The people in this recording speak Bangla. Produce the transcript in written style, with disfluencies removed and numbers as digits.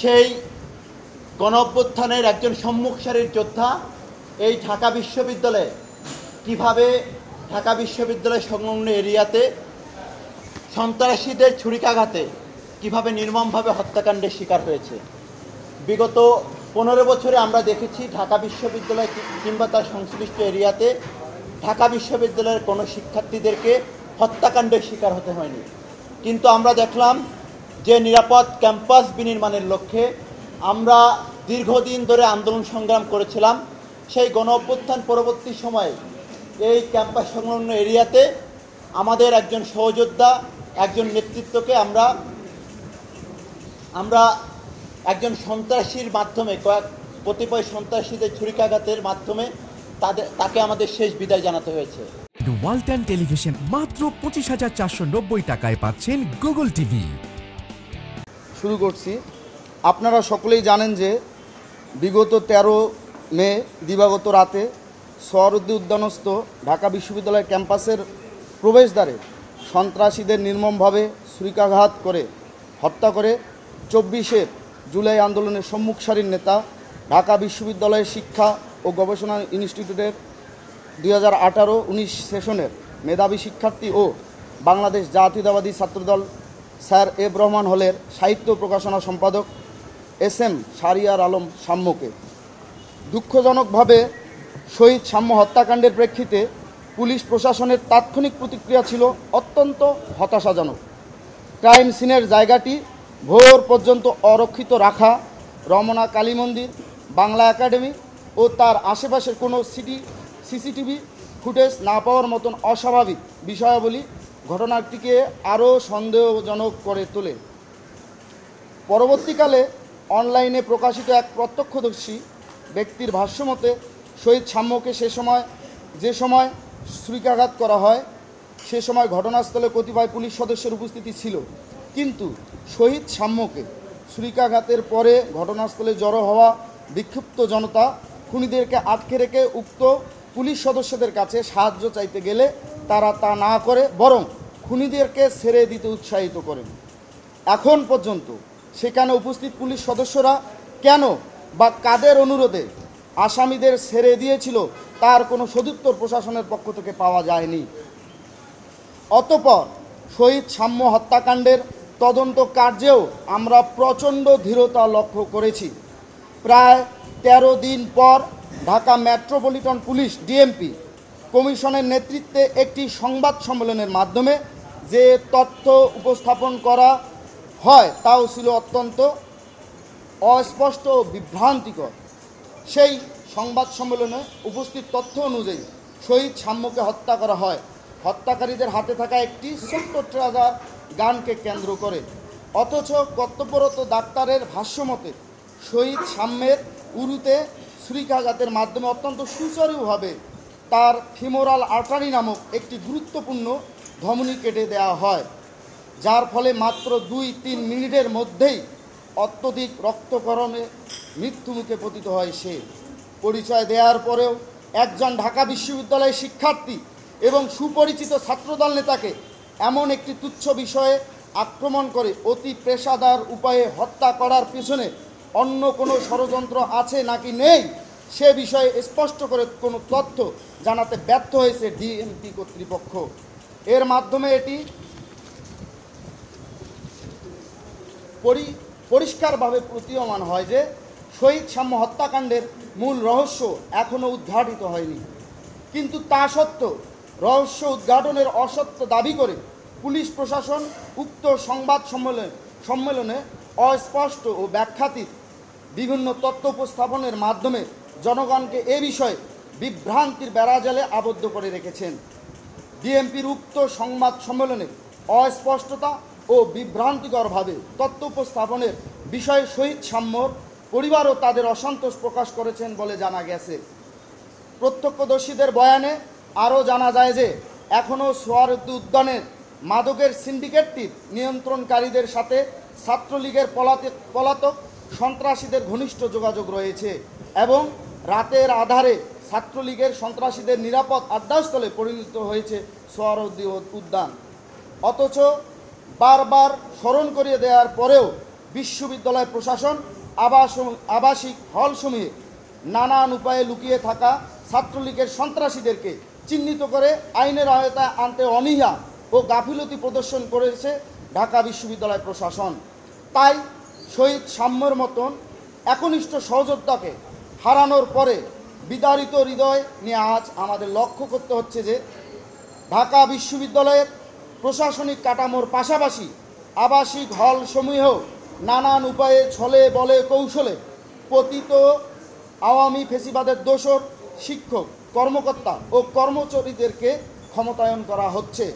সেই গণঅভ্যুত্থানের একজন সম্মুখ সারির যোদ্ধা এই ঢাকা বিশ্ববিদ্যালয়ে কিভাবে ঢাকা বিশ্ববিদ্যালয় সংলগ্ন এরিয়াতে সন্ত্রাসীদের ছুরিকাঘাতে কিভাবে নির্মমভাবে হত্যাকাণ্ডের শিকার হয়েছে। বিগত 15 বছরে আমরা দেখেছি ঢাকা বিশ্ববিদ্যালয় কিংবা তার সংশ্লিষ্ট এরিয়াতে ঢাকা বিশ্ববিদ্যালয়ের কোনো শিক্ষার্থীদেরকে হত্যাকাণ্ডের শিকার হতে হয়নি। কিন্তু আমরা দেখলাম যে নিরাপদ ক্যাম্পাস বিনির্মাণের লক্ষ্যে আমরা দীর্ঘদিন ধরে আন্দোলন সংগ্রাম করেছিলাম। সেই গণঅভ্যুত্থান পরবর্তী সময়ে এই ক্যাম্পাস সংলগ্ন এরিয়াতে আমাদের একজন সহযোদ্ধা, একজন নেতৃত্বকে আমরা একজন সন্ত্রাসীর মাধ্যমে কতিপয় সন্ত্রাসীদের ছুরিকাঘাতের মাধ্যমে তাকে আমাদের শেষ বিদায় জানাতে হয়েছে। ওয়ালটন টেলিভিশন মাত্র 25,490 টাকায় পাচ্ছেন গুগল টিভি। শুরু করছি। আপনারা সকলেই জানেন যে বিগত 13 মে দিবাগত রাতে সোহরাওয়ার্দী উদ্যানস্থ ঢাকা বিশ্ববিদ্যালয় ক্যাম্পাসের প্রবেশদ্বারে সন্ত্রাসীদের নির্মমভাবে ছুরিকাঘাত করে হত্যা করে 24শে জুলাই আন্দোলনের সম্মুখ সারির নেতা, ঢাকা বিশ্ববিদ্যালয়ের শিক্ষা ও গবেষণা ইনস্টিটিউটের 2018-19 সেশনের মেধাবী শিক্ষার্থী ও বাংলাদেশ জাতীয়তাবাদী ছাত্রদল স্যার এব রহমান হলের সাহিত্য প্রকাশনা সম্পাদক SM শাহরিয়ার আলম সাম্যকে দুঃখজনকভাবে শহীদ সাম্য হত্যাকাণ্ডের প্রেক্ষিতে পুলিশ প্রশাসনের তাৎক্ষণিক প্রতিক্রিয়া ছিল অত্যন্ত হতাশাজনক। ক্রাইম সিনের জায়গাটি ভোর পর্যন্ত অরক্ষিত রাখা, রমনা কালী মন্দির, বাংলা একাডেমি ও তার আশেপাশের কোনো সিসিটিভি ফুটেজ না পাওয়ার মতন অস্বাভাবিক বিষয়াবলী ঘটনাটিকে আরও সন্দেহজনক করে তোলে। পরবর্তীকালে অনলাইনে প্রকাশিত এক প্রত্যক্ষদর্শী ব্যক্তির ভাষ্যমতে শহীদ সাম্যকে যে সময় ছুরিকাঘাত করা হয় সে সময় ঘটনাস্থলে কতিপয় পুলিশ সদস্যের উপস্থিতি ছিল, কিন্তু শহীদ সাম্যকে ছুরিকাঘাতের পরে ঘটনাস্থলে জড়ো হওয়া বিক্ষুব্ধ জনতা খুনিদেরকে আটকে রেখে উক্ত পুলিশ সদস্যদের কাছে সাহায্য চাইতে গেলে তারা তা না করে বরং খুনিদেরকে ছেড়ে দিতে উৎসাহিত করেন। এখন পর্যন্ত সেখানে উপস্থিত পুলিশ সদস্যরা কেন বা কাদের অনুরোধে আসামিদের ছেড়ে দিয়েছিল তার কোনো সদুত্তর প্রশাসনের পক্ষ থেকে পাওয়া যায়নি। অতঃপর শহীদ সাম্য হত্যাকাণ্ডের তদন্ত কার্যেও আমরা প্রচণ্ড ধীরতা লক্ষ্য করেছি। প্রায় 13 দিন পর ঢাকা মেট্রোপলিটন পুলিশ ডিএমপি কমিশনের নেতৃত্বে একটি সংবাদ সম্মেলনের মাধ্যমে যে তথ্য উপস্থাপন করা হয় তাও ছিল অত্যন্ত অস্পষ্ট ও বিভ্রান্তিকর। সেই সংবাদ সম্মেলনে উপস্থিত তথ্য অনুযায়ী শহীদ সাম্যকে হত্যা করা হয় হত্যাকারীদের হাতে থাকা একটি ছোট্ট ট্রেজার গানকে কেন্দ্র করে। অথচ কর্তব্যরত ডাক্তারের ভাষ্যমতে শহীদ সাম্যের উরুতে ছুরিকাঘাতের মাধ্যমে অত্যন্ত সুচারুভাবে তার ফিমোরাল আর্টারি নামক একটি গুরুত্বপূর্ণ ধমনী কেটে দেওয়া হয়, যার ফলে মাত্র 2-3 মিনিটের মধ্যেই অত্যধিক রক্তক্ষরণে মৃত্যুমুখে পতিত হয় সে। পরিচয় দেওয়ার পরেও একজন ঢাকা বিশ্ববিদ্যালয়ের শিক্ষার্থী এবং সুপরিচিত ছাত্রদল নেতাকে এমন একটি তুচ্ছ বিষয়ে আক্রমণ করে অতি পেশাদার উপায়ে হত্যা করার পেছনে অন্য কোনো ষড়যন্ত্র আছে নাকি নেই সে বিষয়ে স্পষ্ট করে কোনো তথ্য জানাতে ব্যর্থ হয়েছে ডিএমপি কর্তৃপক্ষ। এর মাধ্যমে এটি পরিষ্কারভাবে প্রতীয়মান হয় যে শহীদ সাম্য হত্যাকাণ্ডের মূল রহস্য এখনও উদ্ঘাটিত হয়নি। কিন্তু তা সত্ত্বেও রহস্য উদ্ঘাটনের অসত্য দাবি করে পুলিশ প্রশাসন উক্ত সংবাদ সম্মেলনে অস্পষ্ট ও ব্যাখ্যাতীত বিভিন্ন তথ্য উপস্থাপনের মাধ্যমে জনগণকে এ বিষয়ে বিভ্রান্তির বেড়াজালে আবদ্ধ করে রেখেছেন। ডিএমপির উক্ত সংবাদ সম্মেলনে অস্পষ্টতা ও বিভ্রান্তিকরভাবে তথ্য উপস্থাপনের বিষয়ে শহীদ সাম্যর পরিবারও তাদের অসন্তোষ প্রকাশ করেছেন বলে জানা গেছে। প্রত্যক্ষদর্শীদের বয়ানে আরও জানা যায় যে এখনও সোহরাওয়ার্দী উদ্যানের মাদকের সিন্ডিকেটটির নিয়ন্ত্রণকারীদের সাথে ছাত্রলীগের পলাতক সন্ত্রাসীদের ঘনিষ্ঠ যোগাযোগ রয়েছে এবং রাতের আধারে ছাত্রলীগের সন্ত্রাসীদের নিরাপদ আড্ডাস্থলে পরিণত হয়েছে সোহরাওয়ার্দী উদ্যান। অথচ বারবার স্মরণ করিয়ে দেওয়ার পরেও বিশ্ববিদ্যালয় প্রশাসন আবাসিক হলসমূহে নানান উপায়ে লুকিয়ে থাকা ছাত্রলীগের সন্ত্রাসীদেরকে চিহ্নিত করে আইনের আওতায় আনতে অনীহা ও গাফিলতি প্রদর্শন করেছে ঢাকা বিশ্ববিদ্যালয় প্রশাসন। তাই শহীদ সাম্যর মতন একনিষ্ঠ সহযোদ্ধাকে হারানোর পরে বিদারিত হৃদয় নিয়ে আজ আমাদের লক্ষ্য করতে হচ্ছে যে ঢাকা বিশ্ববিদ্যালয়ের প্রশাসনিক কাঠামোর পাশাপাশি আবাসিক হলসমূহেও নানান উপায়ে ছলে বলে কৌশলে পতিত আওয়ামী ফেসিবাদের দোসর শিক্ষক, কর্মকর্তা ও কর্মচারীদেরকে ক্ষমতায়ন করা হচ্ছে।